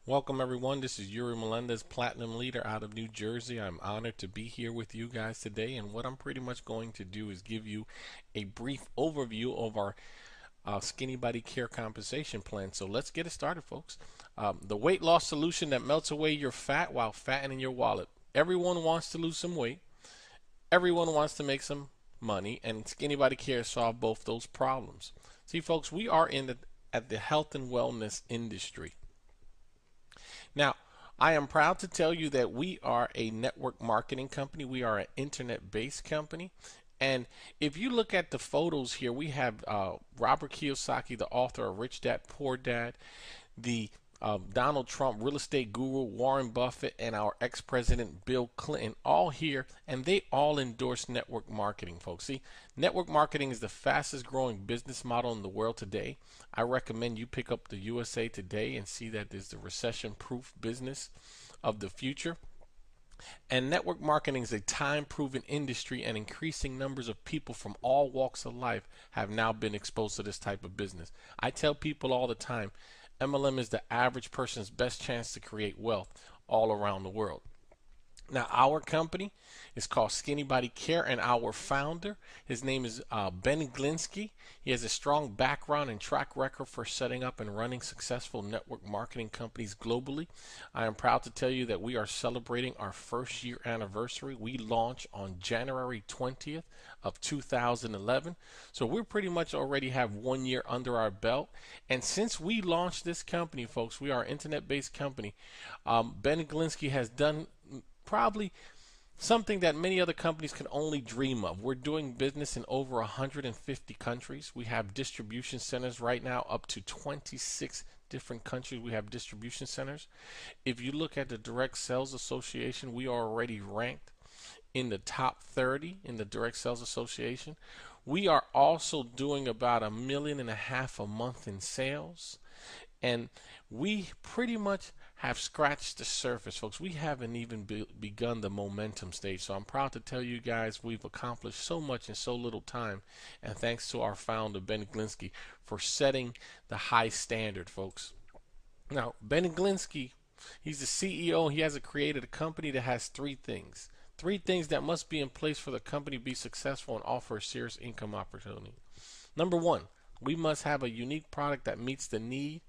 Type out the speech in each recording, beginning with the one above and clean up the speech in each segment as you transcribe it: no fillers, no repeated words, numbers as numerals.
Welcome everyone. This is Yuri Melendez, Platinum Leader out of New Jersey. I'm honored to be here with you guys today, and what I'm pretty much going to do is give you a brief overview of our Skinny Body Care Compensation Plan. So let's get it started, folks. The weight loss solution that melts away your fat while fattening your wallet. Everyone wants to lose some weight. Everyone wants to make some money, and Skinny Body Care solves both those problems. See, folks, we are at the health and wellness industry. Now, I am proud to tell you that we are a network marketing company. We are an internet-based company. And if you look at the photos here, we have Robert Kiyosaki, the author of Rich Dad, Poor Dad, the Donald Trump, real estate guru, Warren Buffett, and our ex-president Bill Clinton, all here, and they all endorse network marketing, folks. See, network marketing is the fastest growing business model in the world today. I recommend you pick up the USA Today and see that there's the recession-proof business of the future. And network marketing is a time-proven industry, and increasing numbers of people from all walks of life have now been exposed to this type of business. I tell people all the time, MLM is the average person's best chance to create wealth all around the world. Now, our company is called Skinny Body Care, and our founder, his name is Ben Glinsky. He has a strong background and track record for setting up and running successful network marketing companies globally. I am proud to tell you that we are celebrating our first year anniversary. We launched on January 20th of 2011. So we pretty much already have 1 year under our belt. And since we launched this company, folks, we are an internet-based company. Ben Glinsky has done probably something that many other companies can only dream of. We're doing business in over 150 countries. We have distribution centers right now up to 26 different countries. We have distribution centers. If you look at the Direct Sales Association, we are already ranked in the top 30 in the Direct Sales Association. We are also doing about $1.5 million a month in sales, and we pretty much have scratched the surface, folks. We haven't even begun the momentum stage. So I'm proud to tell you guys we've accomplished so much in so little time. And thanks to our founder, Ben Glinsky, for setting the high standard, folks. Now, Ben Glinsky, he's the CEO. He has created a company that has three things. Three things that must be in place for the company to be successful and offer a serious income opportunity. Number one, we must have a unique product that meets the need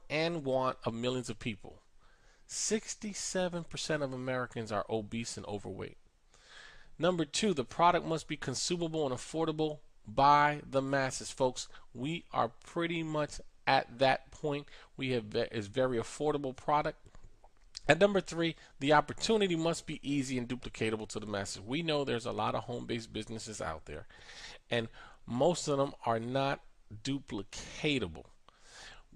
and want of millions of people. 67% of Americans are obese and overweight. Number two, the product must be consumable and affordable by the masses, folks. We are pretty much at that point. We have a very affordable product. And number three, the opportunity must be easy and duplicatable to the masses. We know there's a lot of home-based businesses out there, and most of them are not duplicatable.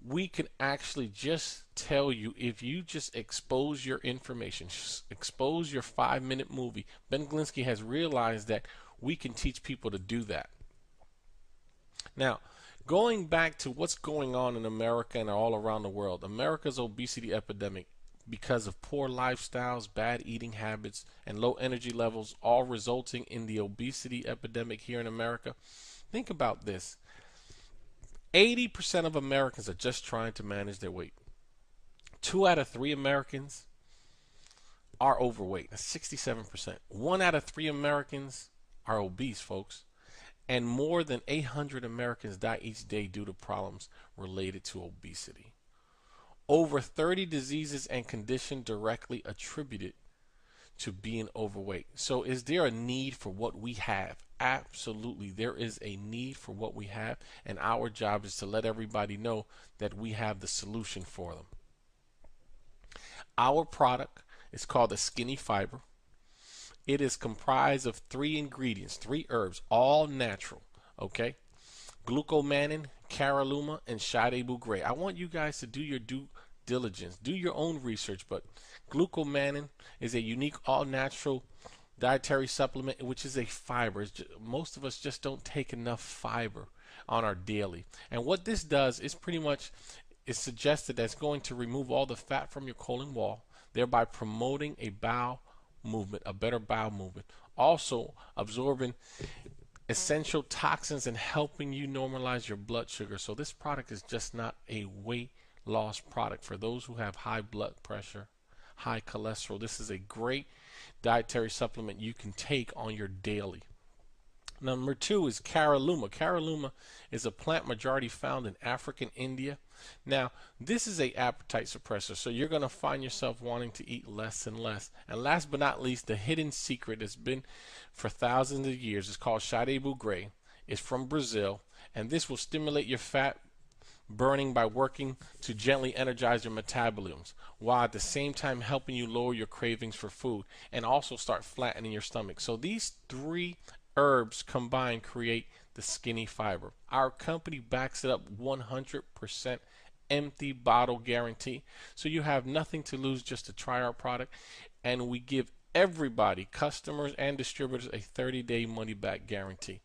We can actually just tell you, if you just expose your information, expose your 5-minute movie. Ben Glinsky has realized that we can teach people to do that. Now, going back to what's going on in America and all around the world, America's obesity epidemic, because of poor lifestyles, bad eating habits, and low energy levels, all resulting in the obesity epidemic here in America. Think about this. 80% of Americans are just trying to manage their weight. 2 out of 3 Americans are overweight. That's 67%. 1 out of 3 Americans are obese, folks. And more than 800 Americans die each day due to problems related to obesity. Over 30 diseases and conditions directly attributed to being overweight. So is there a need for what we have? Absolutely, there is a need for what we have, and our job is to let everybody know that we have the solution for them. Our product is called the Skinny Fiber. It is comprised of 3 ingredients, 3 herbs, all natural, okay? Glucomannan, caralluma, and Shade Bugray. I want you guys to do your due diligence, do your own research, but glucomannan is a unique all-natural dietary supplement, which is a fiber. Most of us just don't take enough fiber on our daily. And what this does is pretty much, it's suggested that it's going to remove all the fat from your colon wall, thereby promoting a bowel movement, a better bowel movement. Also absorbing essential toxins and helping you normalize your blood sugar. So this product is just not a weight loss product for those who have high blood pressure, high cholesterol. This is a great dietary supplement you can take on your daily. Number 2 is caralluma. Caralluma is a plant majority found in Africa and India. Now, this is a appetite suppressor, so you're going to find yourself wanting to eat less and less. And last but not least, the hidden secret has been for thousands of years. It's called Chá de Bugre. It's from Brazil, and this will stimulate your fat burning by working to gently energize your metabolisms, while at the same time helping you lower your cravings for food and also start flattening your stomach. So these 3 herbs combined create the skinny fiber. Our company backs it up 100% empty bottle guarantee. So you have nothing to lose just to try our product. And we give everybody, customers and distributors, a 30-day money-back guarantee.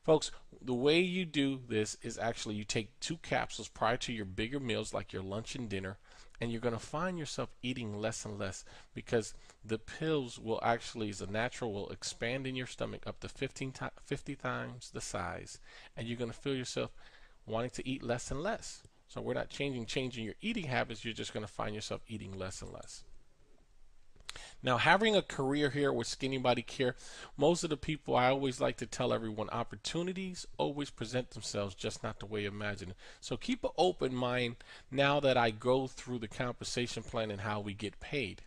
Folks, the way you do this is actually you take 2 capsules prior to your bigger meals like your lunch and dinner, and you're going to find yourself eating less and less because the pills will actually, as a natural, will expand in your stomach up to 50 times the size, and you're going to feel yourself wanting to eat less and less. So we're not changing your eating habits, you're just going to find yourself eating less and less. Now, having a career here with Skinny Body Care, most of the people, I always like to tell everyone, opportunities always present themselves, just not the way you imagine it. So keep an open mind now that I go through the compensation plan and how we get paid.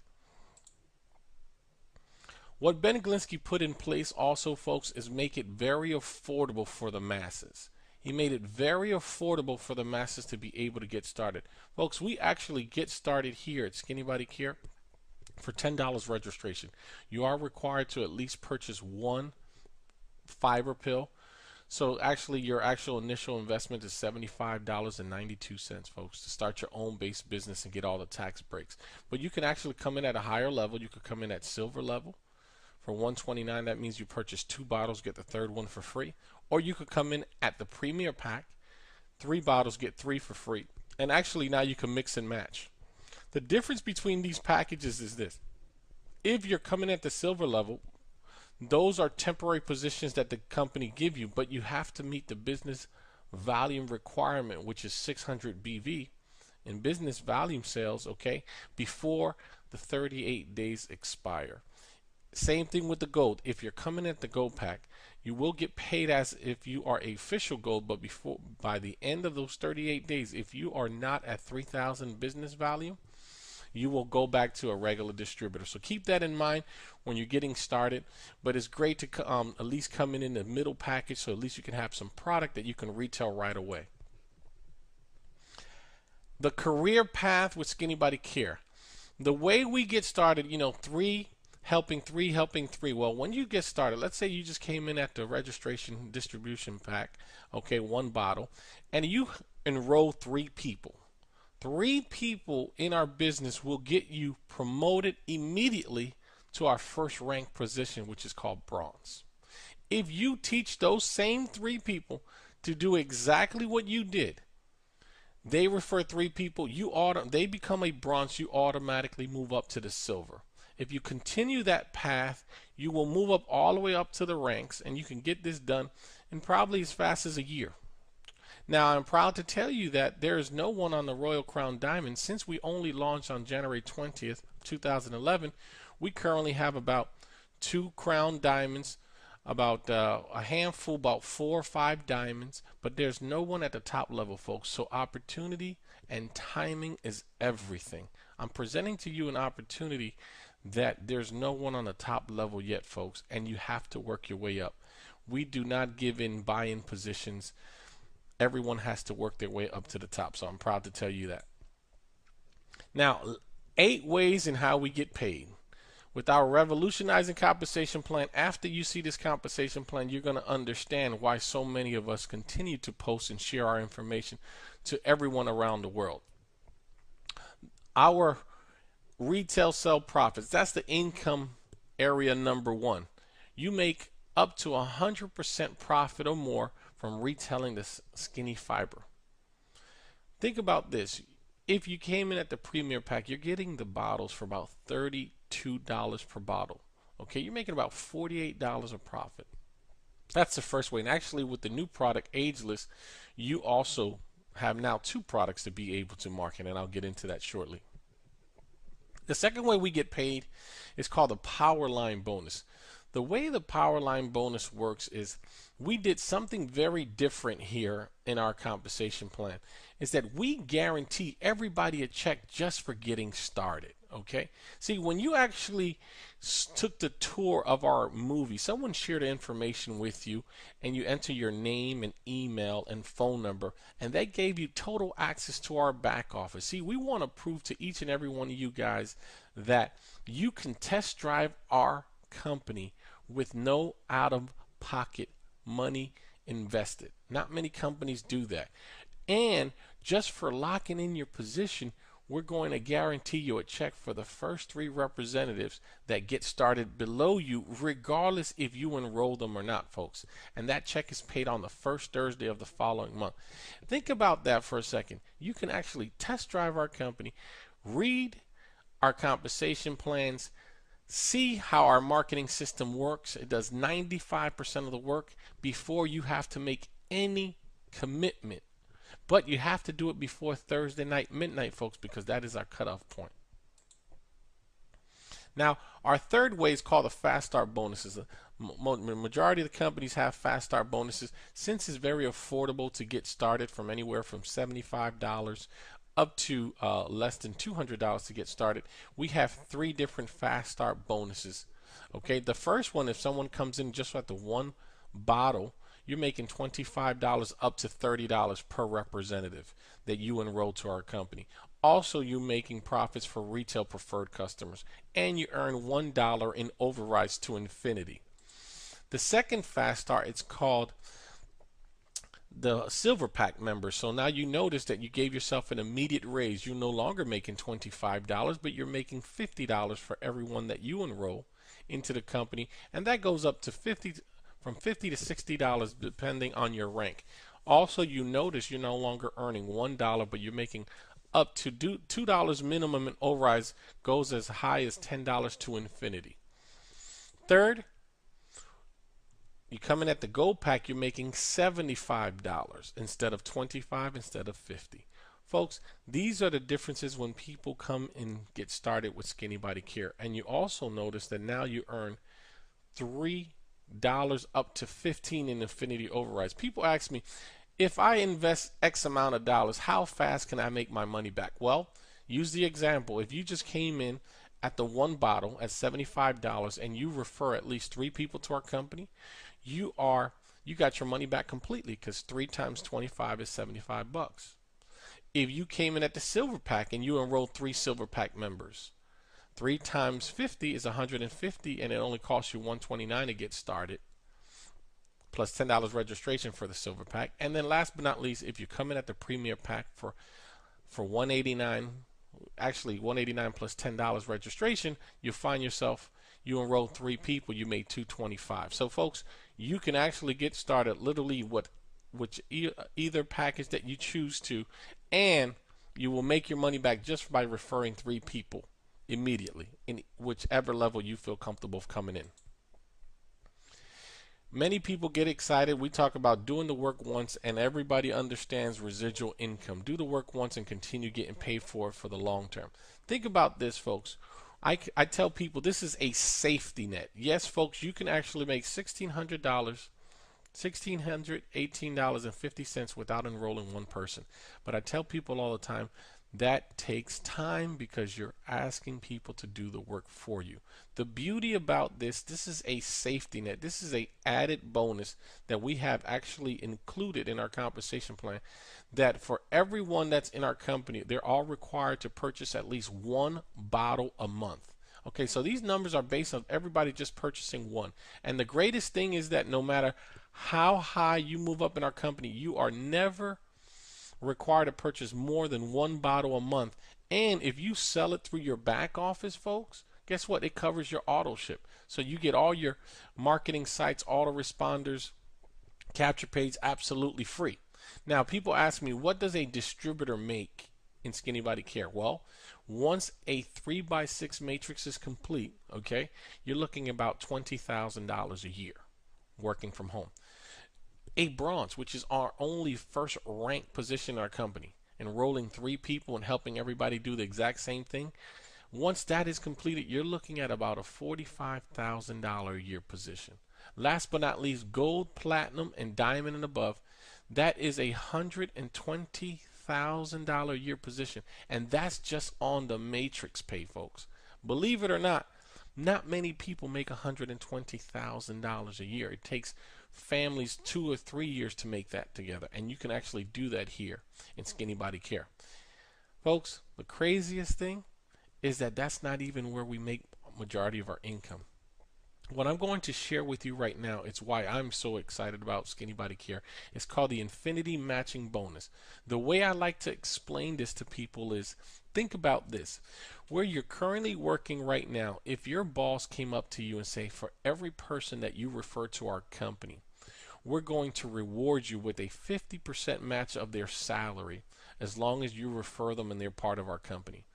What Ben Glinsky put in place also, folks, is make it very affordable for the masses. He made it very affordable for the masses to be able to get started. Folks, we actually get started here at Skinny Body Care for $10 registration. You are required to at least purchase 1 fiber pill. So actually your actual initial investment is $75.92, folks, to start your own base business and get all the tax breaks. But you can actually come in at a higher level. You could come in at silver level for $129. That means you purchase 2 bottles, get the 3rd one for free. Or you could come in at the premier pack, 3 bottles, get 3 for free. And actually now you can mix and match. The difference between these packages is this. If you're coming at the silver level, those are temporary positions that the company give you, but you have to meet the business volume requirement, which is 600 BV in business volume sales, okay, before the 38 days expire. Same thing with the gold. If you're coming at the gold pack, you will get paid as if you are a official gold, but by the end of those 38 days, if you are not at 3,000 business volume, you will go back to a regular distributor. So keep that in mind when you're getting started. But it's great to at least come in the middle package, so at least you can have some product that you can retail right away. The career path with Skinny Body Care. The way we get started, 3 helping 3 helping 3. Well, when you get started, let's say you just came in at the registration distribution pack, okay, 1 bottle, and you enroll 3 people. 3 people in our business will get you promoted immediately to our first rank position, which is called bronze. If you teach those same 3 people to do exactly what you did, they refer 3 people, they become a bronze, you automatically move up to the silver. If you continue that path, you will move up all the way up to the ranks, and you can get this done in probably as fast as a year. Now, I'm proud to tell you that there is no one on the Royal Crown Diamond. Since we only launched on January 20th, 2011, we currently have about 2 Crown Diamonds, about a handful, about 4 or 5 diamonds, but there's no one at the top level, folks. So opportunity and timing is everything. I'm presenting to you an opportunity that there's no one on the top level yet, folks, and you have to work your way up. We do not give in buy-in positions. Everyone has to work their way up to the top, so I'm proud to tell you that. Now, 8 ways in how we get paid. With our revolutionizing compensation plan, after you see this compensation plan, you're going to understand why so many of us continue to post and share our information to everyone around the world. Our retail sell profits, that's the income area number 1. You make up to 100% profit or more from retailing this skinny fiber. Think about this. If you came in at the premier pack, you're getting the bottles for about $32 per bottle. Okay, you're making about $48 of profit. That's the first way. And actually, with the new product, Ageless, you also have now 2 products to be able to market, and I'll get into that shortly. The second way we get paid is called the power line bonus. The way the power line bonus works is we did something very different here in our compensation plan, is that we guarantee everybody a check just for getting started. Okay, see, when you actually took the tour of our movie, someone shared information with you and you enter your name and email and phone number, and they gave you total access to our back office. See, we want to prove to each and every one of you guys that you can test drive our company with no out-of-pocket money invested. Not many companies do that. And just for locking in your position, we're going to guarantee you a check for the first 3 representatives that get started below you, regardless if you enroll them or not, folks. And that check is paid on the first Thursday of the following month. Think about that for a second. You can actually test drive our company, read our compensation plans, see how our marketing system works. It does 95% of the work before you have to make any commitment. But you have to do it before Thursday night, midnight, folks, because that is our cutoff point. Now, our third way is called the fast start bonuses. The majority of the companies have fast start bonuses. Since it's very affordable to get started, from anywhere from $75 up to less than $200 to get started, we have 3 different fast start bonuses. Okay, the first one, if someone comes in just at the 1 bottle, you're making $25 up to $30 per representative that you enroll to our company. Also, you're making profits for retail preferred customers, and you earn $1 in overrides to infinity. The second fast start, it's called the silver pack members. So now you notice that you gave yourself an immediate raise. You're no longer making $25, but you're making $50 for everyone that you enroll into the company, and that goes up to from $50 to $60 depending on your rank. Also, you notice you're no longer earning $1, but you're making up to $2 minimum, and overrides goes as high as $10 to infinity. Third, you come in at the gold pack, you're making $75 instead of $25, instead of $50. Folks, these are the differences when people come and get started with Skinny Body Care. And you also notice that now you earn $3 up to $15 in infinity overrides. People ask me, if I invest X amount of dollars, how fast can I make my money back? Well, use the example. If you just came in at the 1 bottle at $75 and you refer at least 3 people to our company, you got your money back completely, because 3 times 25 is $75. If you came in at the silver pack and you enrolled 3 silver pack members, 3 times 50 is $150, and it only costs you $129 to get started, plus $10 registration for the silver pack. And then last but not least, if you come in at the premier pack for $189, actually $189 plus $10 registration, you find yourself, you enroll 3 people, you made $225. So folks, you can actually get started literally either package that you choose to, and you will make your money back just by referring 3 people immediately, in whichever level you feel comfortable coming in. Many people get excited. We talk about doing the work once, and everybody understands residual income. Do the work once and continue getting paid for it for the long term. Think about this, folks. I tell people this is a safety net. Yes, folks, you can actually make $1,618.50 without enrolling 1 person. But I tell people all the time, that takes time, because you're asking people to do the work for you. The beauty about this is a safety net. This is a added bonus that we have actually included in our compensation plan, that for everyone that's in our company, they're all required to purchase at least 1 bottle a month. Okay, so these numbers are based on everybody just purchasing 1. And the greatest thing is that no matter how high you move up in our company, you are never required to purchase more than 1 bottle a month. And if you sell it through your back office, folks, guess what? It covers your auto ship. So you get all your marketing sites, autoresponders, capture page absolutely free. Now, people ask me, what does a distributor make in Skinny Body Care? Well, once a 3x6 matrix is complete, okay, you're looking about $20,000 a year working from home. a bronze, which is our only first ranked position in our company, enrolling 3 people and helping everybody do the exact same thing. Once that is completed, you're looking at about a $45,000 a year position. Last but not least, gold, platinum, and diamond and above, that is a $120,000 a year position. And that's just on the matrix pay, folks. Believe it or not many people make $120,000 a year. It takes families 2 or 3 years to make that together. And you can actually do that here in Skinny Body Care. Folks, the craziest thing is that that's not even where we make a majority of our income. What I'm going to share with you right now is why I'm so excited about Skinny Body Care. It's called the Infinity Matching Bonus. The way I like to explain this to people is, think about this. Where you're currently working right now, if your boss came up to you and say, for every person that you refer to our company, we're going to reward you with a 50% match of their salary as long as you refer them and they're part of our company.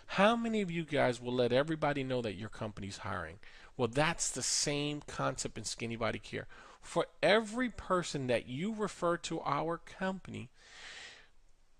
How many of you guys will let everybody know that your company's hiring? Well, that's the same concept in Skinny Body Care. For every person that you refer to our company,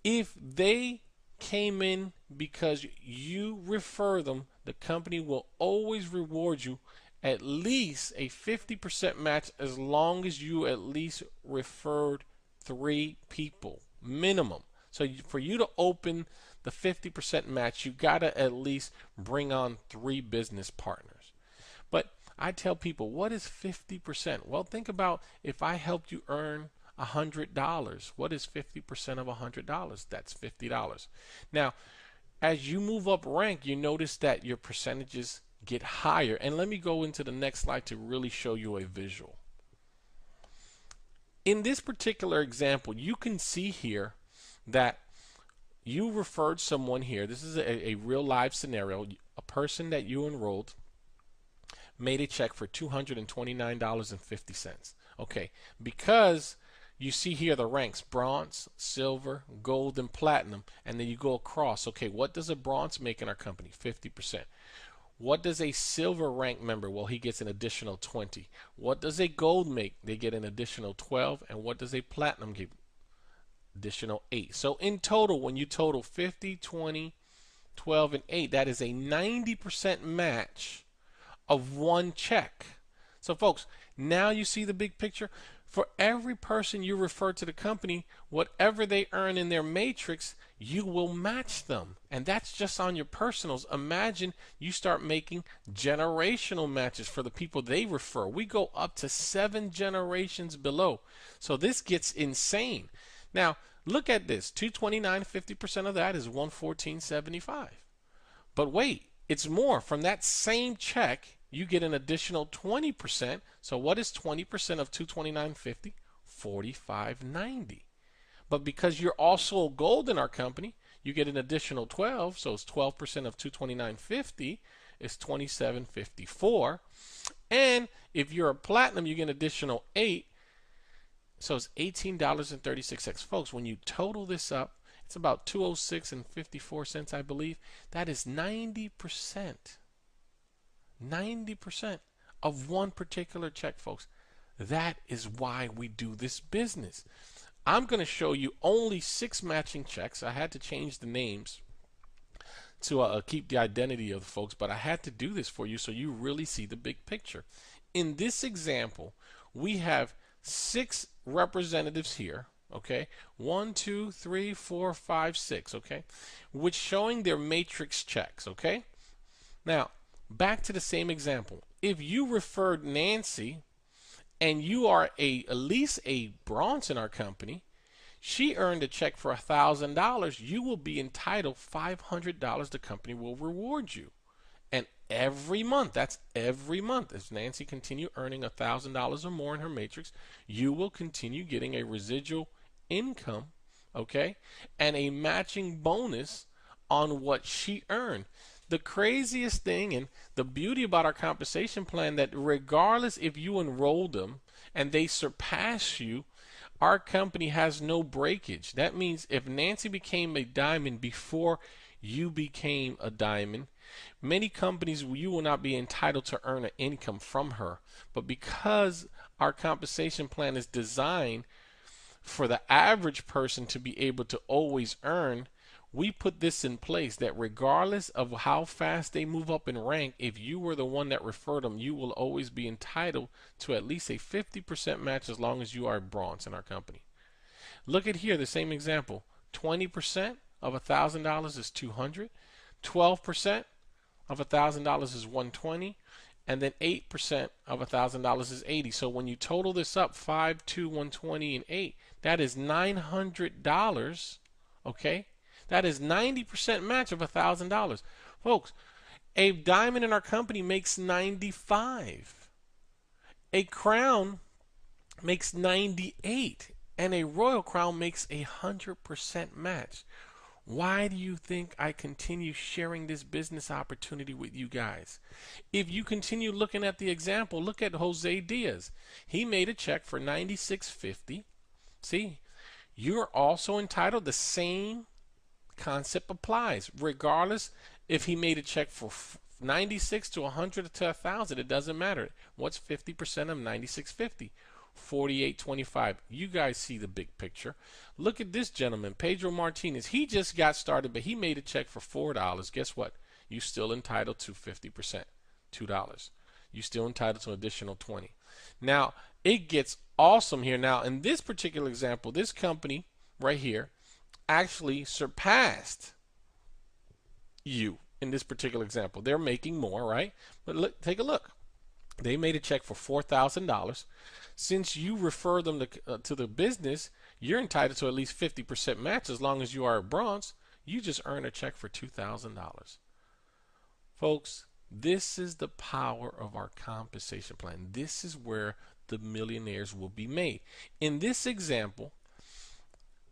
if they came in because you refer them, the company will always reward you at least a 50% match as long as you at least referred 3 people minimum. So for you to open the 50% match, you gotta at least bring on 3 business partners. But I tell people, what is 50%? Well, think about if I helped you earn $100. What is 50% of $100? That's $50. Now, as you move up rank, you notice that your percentages get higher. And let me go into the next slide to really show you a visual. In this particular example, you can see here that you referred someone here. This is a real live scenario. A person that you enrolled made a check for $229.50. Okay, because you see here the ranks: bronze, silver, gold, and platinum, and then you go across. Okay, what does a bronze make in our company? 50%. What does a silver rank member? Well, he gets an additional 20. What does a gold make? They get an additional 12. And what does a platinum give? Additional 8. So in total, when you total 50, 20, 12, and 8, that is a 90% match of one check. So folks, now you see the big picture. For every person you refer to the company, whatever they earn in their matrix, you will match them. And that's just on your personals. Imagine you start making generational matches for the people they refer. We go up to 7 generations below. So this gets insane. Now, look at this. 229, 50% of that is 114.75. But wait, it's more. From that same check, you get an additional 20%. So what is 20% of 229.50? 45.90. But because you're also gold in our company, you get an additional 12. So it's 12% of 229.50 is 27.54. And if you're a platinum, you get an additional 8. So it's $18.36. Folks, when you total this up, it's about $206.54, I believe. That is 90%. 90% of one particular check, folks. That is why we do this business. I'm going to show you only 6 matching checks. I had to change the names to keep the identity of the folks, but I had to do this for you so you really see the big picture. In this example, we have 6 representatives here, okay? 1, 2, 3, 4, 5, 6, okay? Which showing their matrix checks, okay? Now, back to the same example. If you referred Nancy and you are at least a bronze in our company, she earned a check for $1,000, you will be entitled $500. The company will reward you. And every month, that's every month, as Nancy continue earning $1,000 or more in her matrix, you will continue getting a residual income, okay, and a matching bonus on what she earned. The craziest thing and the beauty about our compensation plan, that regardless if you enroll them and they surpass you, our company has no breakage. That means if Nancy became a diamond before you became a diamond, many companies, you will not be entitled to earn an income from her. But because our compensation plan is designed for the average person to be able to always earn, we put this in place that regardless of how fast they move up in rank, if you were the one that referred them, you will always be entitled to at least a 50% match as long as you are bronze in our company. Look at here, the same example. 20% of $1,000 is $200. 12% of $1,000 is $120. And then 8% of $1,000 is $80. So when you total this up, 5, 2, 120, and 8, that is $900. Okay? That is 90% match of $1,000. Folks, a diamond in our company makes 95. A crown makes 98. And a royal crown makes 100% match. Why do you think I continue sharing this business opportunity with you guys? If you continue looking at the example, look at Jose Diaz. He made a check for $96.50. See, you're also entitled. The same concept applies. Regardless if he made a check for 96 to 100 to 1,000, it doesn't matter. What's 50% of 96.50? 48.25. You guys see the big picture. Look at this gentleman, Pedro Martinez. He just got started, but he made a check for $4. Guess what? You still entitled to 50%, $2. You still entitled to an additional 20. Now, it gets awesome here. Now, in this particular example, this company right here actually surpassed you in this particular example. They're making more, right? But look, take a look. They made a check for $4,000. Since you refer them to the business, you're entitled to at least 50% match as long as you are a bronze. You just earn a check for $2,000. Folks, this is the power of our compensation plan. This is where the millionaires will be made. In this example,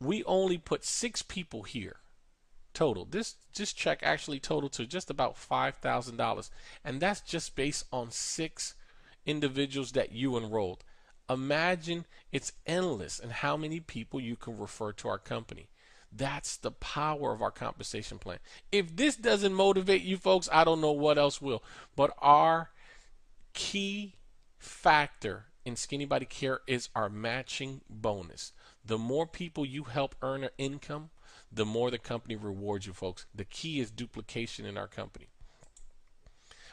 we only put 6 people here total. This check actually totaled to just about $5,000, and that's just based on 6 individuals that you enrolled. Imagine it's endless and how many people you can refer to our company. That's the power of our compensation plan. If this doesn't motivate you folks, I don't know what else will. But our key factor in Skinny Body Care is our matching bonus. The more people you help earn an income, the more the company rewards you, folks. The key is duplication in our company.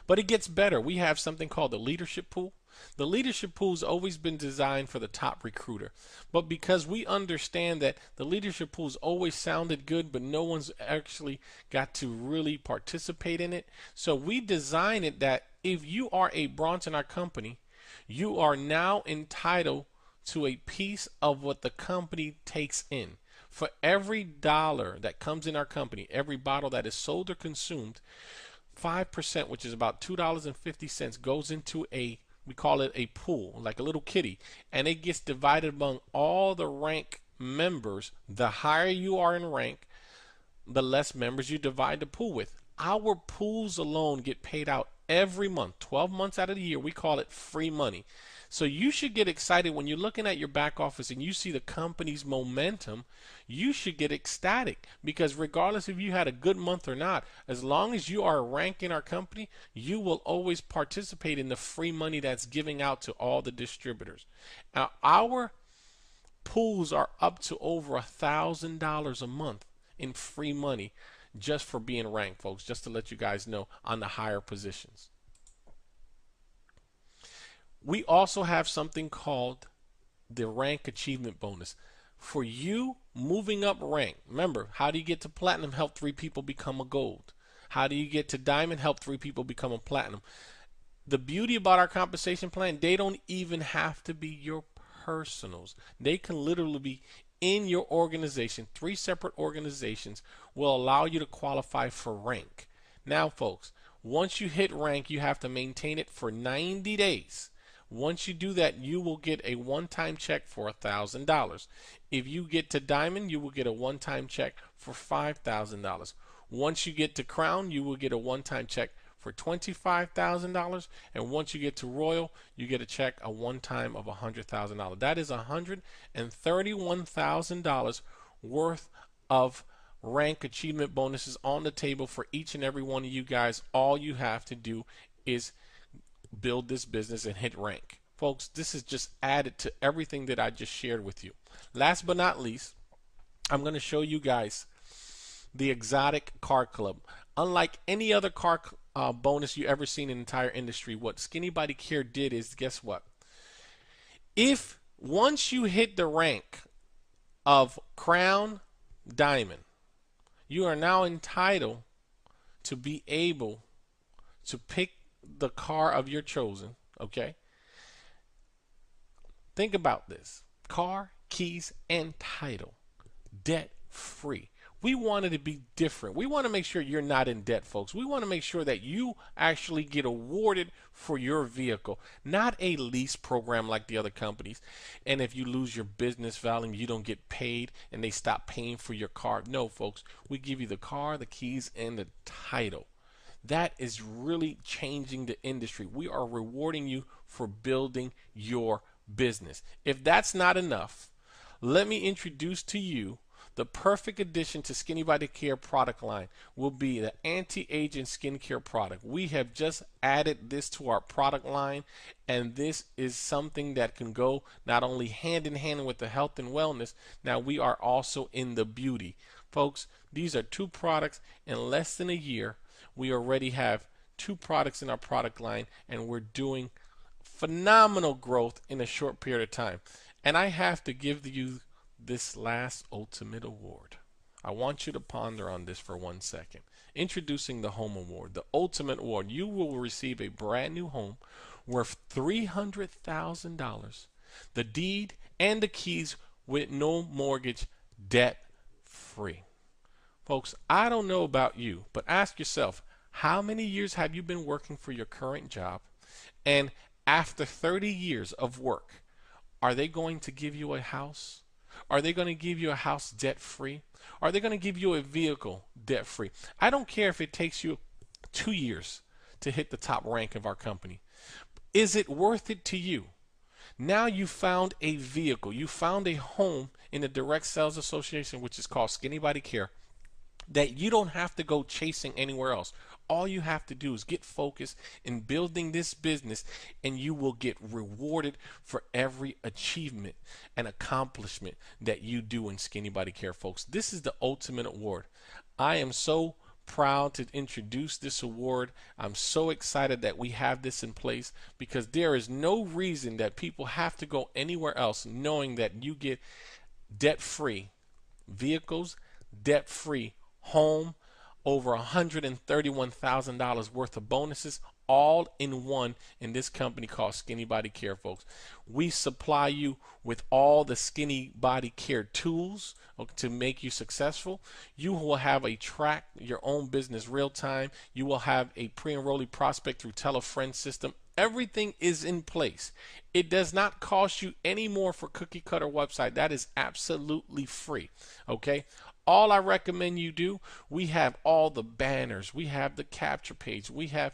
But it gets better. We have something called the leadership pool. The leadership pool has always been designed for the top recruiter. But because we understand that the leadership pool has always sounded good, but no one's actually got to really participate in it. So we designed it that if you are a bronze in our company, you are now entitled to a piece of what the company takes in. For every dollar that comes in our company, every bottle that is sold or consumed, 5%, which is about $2.50, goes into we call it a pool, like a little kitty, and it gets divided among all the rank members. The higher you are in rank, the less members you divide the pool with. Our pools alone get paid out every month, 12 months out of the year. We call it free money. So you should get excited when you're looking at your back office and you see the company's momentum. You should get ecstatic, because regardless if you had a good month or not, as long as you are ranked in our company, you will always participate in the free money that's giving out to all the distributors. Now, our pools are up to over $1,000 a month in free money just for being ranked, folks, just to let you guys know, on the higher positions. We also have something called the rank achievement bonus. For you moving up rank, remember, how do you get to platinum? Help 3 people become a gold. How do you get to diamond? Help 3 people become a platinum. The beauty about our compensation plan, they don't even have to be your personals. They can literally be in your organization. 3 separate organizations will allow you to qualify for rank. Now, folks, once you hit rank, you have to maintain it for 90 days. Once you do that, you will get a one-time check for $1,000. If you get to diamond, you will get a one-time check for $5,000. Once you get to crown, you will get a one-time check for $25,000. And once you get to royal, you get a check, a one-time of $100,000. That is $131,000 worth of rank achievement bonuses on the table for each and every one of you guys. All you have to do is build this business and hit rank. Folks, this is just added to everything that I just shared with you. Last but not least, I'm going to show you guys the exotic car club. Unlike any other car bonus you ever seen in the entire industry, what Skinny Body Care did is, guess what? If once you hit the rank of Crown Diamond, you are now entitled to be able to pick the car of your chosen, okay? Think about this. Car, keys, and title. Debt free. We want it to be different. We want to make sure you're not in debt, folks. We want to make sure that you actually get awarded for your vehicle, not a lease program like the other companies. And if you lose your business value, you don't get paid and they stop paying for your car. No, folks, we give you the car, the keys, and the title. That is really changing the industry. We are rewarding you for building your business. If that's not enough, let me introduce to you the perfect addition to Skinny Body Care product line will be the anti-aging skincare product. We have just added this to our product line, and this is something that can go not only hand in hand with the health and wellness. Now we are also in the beauty. Folks, these are two products. In less than a year, we already have two products in our product line, and we're doing phenomenal growth in a short period of time. And I have to give you this last ultimate award. I want you to ponder on this for 1 second. Introducing the Home Award, the ultimate award. You will receive a brand new home worth $300,000, the deed and the keys with no mortgage, debt free. Folks, I don't know about you, but ask yourself, how many years have you been working for your current job? And after 30 years of work, are they going to give you a house? Are they going to give you a house debt-free? Are they going to give you a vehicle debt-free? I don't care if it takes you 2 years to hit the top rank of our company. Is it worth it to you? Now you found a vehicle. You found a home in the Direct Sales Association, which is called Skinny Body Care, that you don't have to go chasing anywhere else. All you have to do is get focused in building this business, and you will get rewarded for every achievement and accomplishment that you do in Skinny Body Care, folks. This is the ultimate award. I am so proud to introduce this award. I'm so excited that we have this in place, because there is no reason that people have to go anywhere else knowing that you get debt-free vehicles, debt-free home, over $131,000 worth of bonuses, all in one in this company called Skinny Body Care, folks. We supply you with all the Skinny Body Care tools to make you successful. You will have a track your own business real time. You will have a pre-enrollee prospect through tell-a-friend system. Everything is in place. It does not cost you any more for cookie cutter website. That is absolutely free. Okay. All I recommend you do, we have all the banners, we have the capture page, we have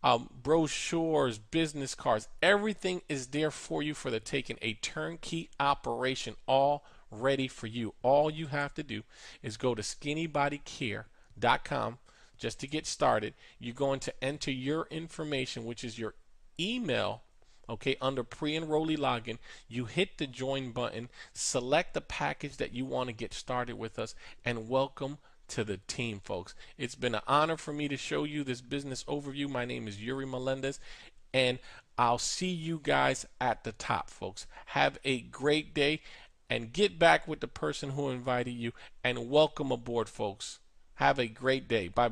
brochures, business cards. Everything is there for you for the taking. A turnkey operation, all ready for you. All you have to do is go to skinnybodycare.com just to get started. You're going to enter your information, which is your email. Okay, under pre-enrollee login, you hit the join button, select the package that you want to get started with us, and welcome to the team, folks. It's been an honor for me to show you this business overview. My name is Yuri Melendez, and I'll see you guys at the top, folks. Have a great day, and get back with the person who invited you, and welcome aboard, folks. Have a great day. Bye.